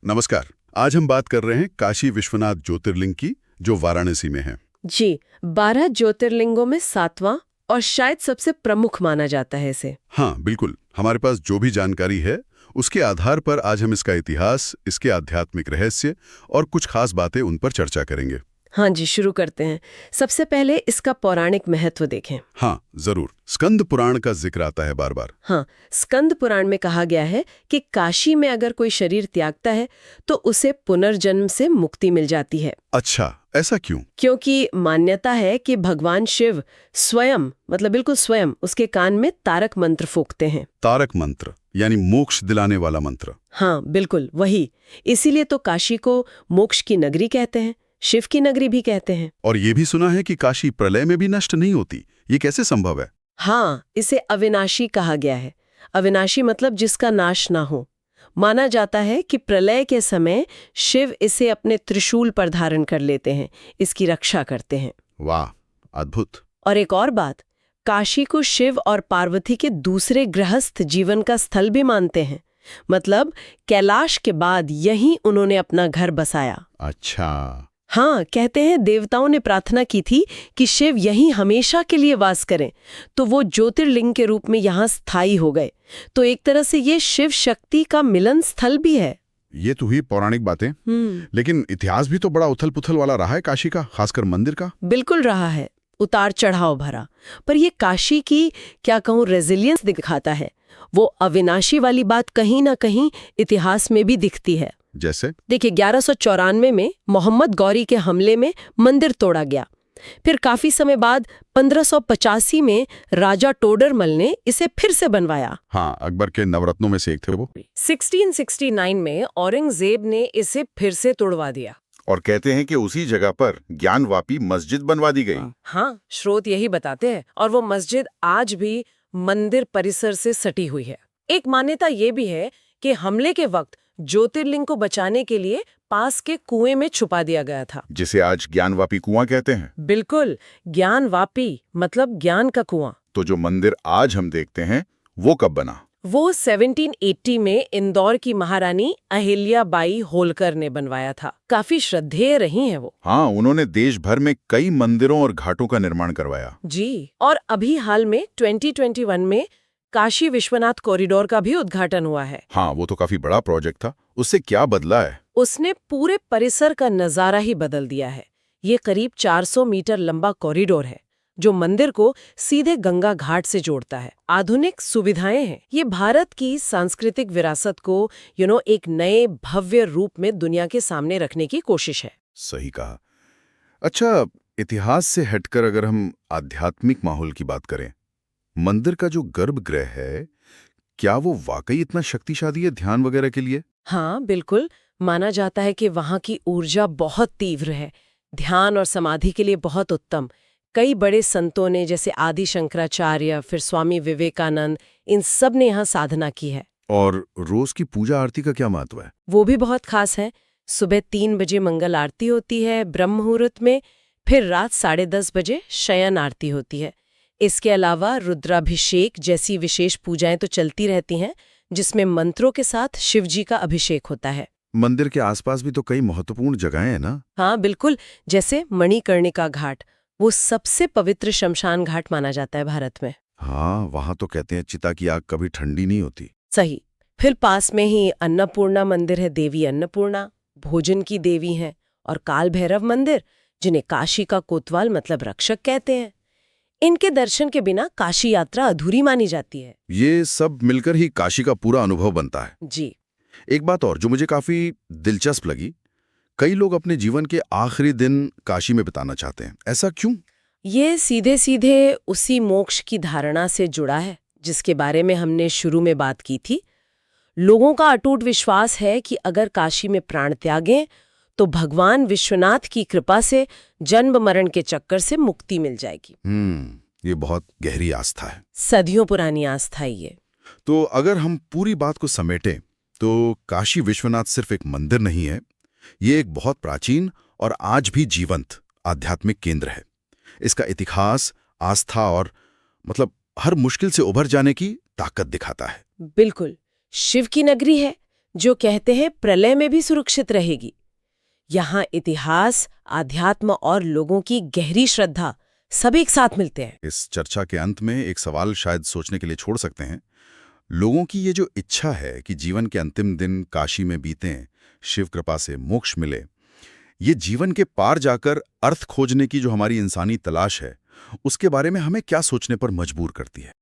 नमस्कार। आज हम बात कर रहे हैं काशी विश्वनाथ ज्योतिर्लिंग की, जो वाराणसी में है। जी, 12 ज्योतिर्लिंगों में 7वां और शायद सबसे प्रमुख माना जाता है इसे। हाँ, बिल्कुल। हमारे पास जो भी जानकारी है, उसके आधार पर आज हम इसका इतिहास, इसके आध्यात्मिक रहस्य और कुछ खास बातें उन पर चर्चा करेंगे। हाँ जी, शुरू करते हैं। सबसे पहले इसका पौराणिक महत्व देखें। हाँ, जरूर। स्कंद पुराण का जिक्र आता है बार बार। हाँ, स्कंद पुराण में कहा गया है कि काशी में अगर कोई शरीर त्यागता है तो उसे पुनर्जन्म से मुक्ति मिल जाती है। अच्छा, ऐसा क्यों? क्योंकि मान्यता है कि भगवान शिव स्वयं, मतलब बिल्कुल स्वयं, उसके कान में तारक मंत्र फूंकते हैं। तारक मंत्र यानी मोक्ष दिलाने वाला मंत्र। हाँ, बिल्कुल वही। इसीलिए तो काशी को मोक्ष की नगरी कहते हैं, शिव की नगरी भी कहते हैं। और ये भी सुना है कि काशी प्रलय में भी नष्ट नहीं होती। ये कैसे संभव है? हाँ, इसे अविनाशी कहा गया है। अविनाशी मतलब जिसका नाश ना हो। माना जाता है कि प्रलय के समय शिव इसे अपने त्रिशूल पर धारण कर लेते हैं, इसकी रक्षा करते हैं। वाह, अद्भुत। और एक और बात, काशी को शिव और पार्वती के दूसरे गृहस्थ जीवन का स्थल भी मानते हैं। मतलब कैलाश के बाद यहीं उन्होंने अपना घर बसाया। अच्छा। हाँ, कहते हैं देवताओं ने प्रार्थना की थी कि शिव यहीं हमेशा के लिए वास करें, तो वो ज्योतिर्लिंग के रूप में यहाँ स्थायी हो गए। तो एक तरह से ये शिव शक्ति का मिलन स्थल भी है। ये तो हुई पौराणिक बातें। लेकिन इतिहास भी तो बड़ा उथल पुथल वाला रहा है काशी का, खासकर मंदिर का। बिल्कुल रहा है, उतार चढ़ाव भरा। पर ये काशी की, क्या कहूँ, रेजिलियंस दिखाता है। वो अविनाशी वाली बात कहीं ना कहीं इतिहास में भी दिखती है। जैसे देखिए, 1194 में मोहम्मद गौरी के हमले में मंदिर तोड़ा गया। फिर काफी समय बाद 1585 में राजा टोडरमल ने इसे फिर से बनवाया। हाँ, अकबर के नवरत्नों में से एक थे वो। 1669 में औरंगजेब ने इसे फिर से तोड़वा दिया। और कहते हैं कि उसी जगह पर ज्ञानवापी मस्जिद बनवा दी गई। हाँ, स्रोत यही बताते हैं। और वो मस्जिद आज भी मंदिर परिसर से सटी हुई है। एक मान्यता ये भी है कि हमले के वक्त ज्योतिर्लिंग को बचाने के लिए पास के कुएं में छुपा दिया गया था, जिसे आज ज्ञानवापी कुआं कहते हैं। बिल्कुल, ज्ञानवापी मतलब ज्ञान का कुआं। तो जो मंदिर आज हम देखते हैं वो कब बना? वो 1780 में इंदौर की महारानी अहिल्याबाई होलकर ने बनवाया था। काफी श्रद्धेय रही हैं वो। हाँ, उन्होंने देश भर में कई मंदिरों और घाटों का निर्माण करवाया। जी, और अभी हाल में 2021 में काशी विश्वनाथ कॉरिडोर का भी उद्घाटन हुआ है। हाँ, वो तो काफी बड़ा प्रोजेक्ट था। उससे क्या बदला है? उसने पूरे परिसर का नजारा ही बदल दिया है। ये करीब 400 मीटर लंबा कॉरिडोर है जो मंदिर को सीधे गंगा घाट से जोड़ता है। आधुनिक सुविधाएं हैं। ये भारत की सांस्कृतिक विरासत को एक नए भव्य रूप में दुनिया के सामने रखने की कोशिश है। सही कहा। अच्छा, इतिहास से हटकर अगर हम आध्यात्मिक माहौल की बात करें, मंदिर का जो गर्भगृह है, क्या वो वाकई इतना शक्तिशाली है ध्यान वगैरह के लिए? हाँ, बिल्कुल। माना जाता है कि वहाँ की ऊर्जा बहुत तीव्र है, ध्यान और समाधि के लिए बहुत उत्तम। कई बड़े संतों ने, जैसे आदि शंकराचार्य, फिर स्वामी विवेकानंद, इन सब ने यहाँ साधना की है। और रोज की पूजा आरती का क्या महत्व है? वो भी बहुत खास है। सुबह 3 बजे मंगल आरती होती है ब्रह्म मुहूर्त में, फिर रात 10:30 बजे शयन आरती होती है। इसके अलावा रुद्राभिषेक जैसी विशेष पूजाएं तो चलती रहती हैं, जिसमें मंत्रों के साथ शिवजी का अभिषेक होता है। मंदिर के आसपास भी तो कई महत्वपूर्ण जगहें हैं ना? हाँ, बिल्कुल। जैसे मणिकर्णिका घाट, वो सबसे पवित्र शमशान घाट माना जाता है भारत में। हाँ, वहां तो कहते हैं चिता की आग कभी ठंडी नहीं होती। सही। फिर पास में ही अन्नपूर्णा मंदिर है, देवी अन्नपूर्णा भोजन की देवी हैं। और काल भैरव मंदिर, जिन्हें काशी का कोतवाल मतलब रक्षक कहते हैं। इनके दर्शन के बिना काशी यात्रा अधूरी मानी जाती है। ये सब मिलकर ही काशी का पूरा अनुभव बनता है। जी। एक बात और जो मुझे काफी दिलचस्प लगी, कई लोग अपने जीवन के आखिरी दिन काशी में बिताना चाहते हैं। ऐसा क्यों? ये सीधे सीधे उसी मोक्ष की धारणा से जुड़ा है जिसके बारे में हमने शुरू में बात की थी। लोगों का अटूट विश्वास है कि अगर काशी में प्राण त्यागें तो भगवान विश्वनाथ की कृपा से जन्म मरण के चक्कर से मुक्ति मिल जाएगी। ये बहुत गहरी आस्था है। सदियों पुरानी आस्था है ये। तो अगर हम पूरी बात को समेटें तो काशी विश्वनाथ सिर्फ एक मंदिर नहीं है, ये एक बहुत प्राचीन और आज भी जीवंत आध्यात्मिक केंद्र है। इसका इतिहास, आस्था और हर मुश्किल से उभर जाने की ताकत दिखाता है। बिल्कुल, शिव की नगरी है जो कहते हैं प्रलय में भी सुरक्षित रहेगी। यहाँ इतिहास, आध्यात्म और लोगों की गहरी श्रद्धा सब एक साथ मिलते हैं। इस चर्चा के अंत में एक सवाल शायद सोचने के लिए छोड़ सकते हैं। लोगों की ये जो इच्छा है कि जीवन के अंतिम दिन काशी में बीतें, शिव कृपा से मोक्ष मिले, ये जीवन के पार जाकर अर्थ खोजने की जो हमारी इंसानी तलाश है, उसके बारे में हमें क्या सोचने पर मजबूर करती है?